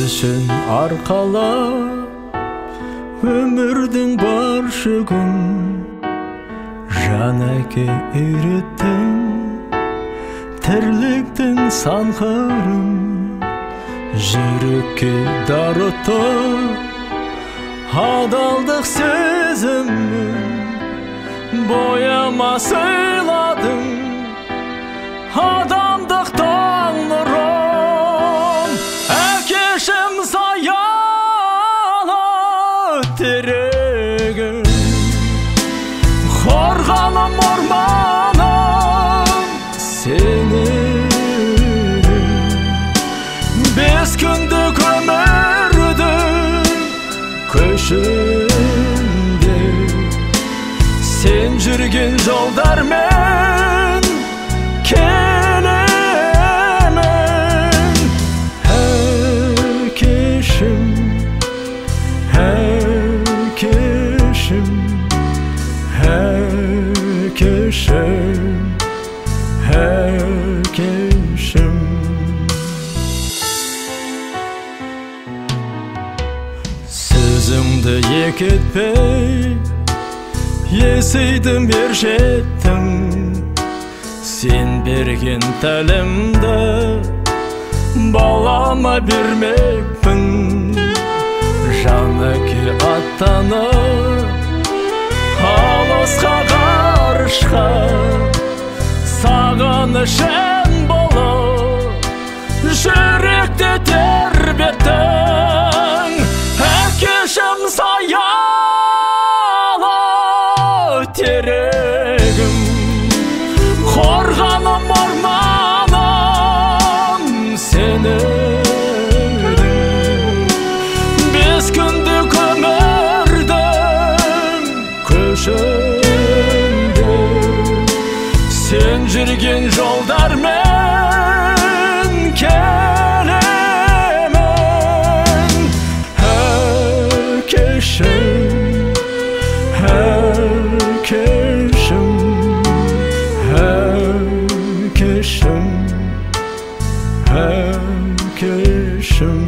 үшін арқалап өмірдің бар жүгін жан әке үйреттің тірліктің сан қырын жүрекке дарытты адалдық сезімін бояма сыйладың адамдықтан нұрын әкешім саялы терегім қорғаным орманым сенің бес күндік өмірдің көшінде сен жүрген жолдармен келемін әкешім әкешім әкешім әкешім сөзімді екі етпей есейдім ер жеттім сен берген тәлімді балама бермекпін жан әке аттанып алысқа ғарышқа сағынышым болып жүректе тербеттің әкешім саялы терегім қорғаным орманым сенің бес күндік өмірдің көшінде сен жүрген жолдармен келемін әкешім әкешім әкешім әкешім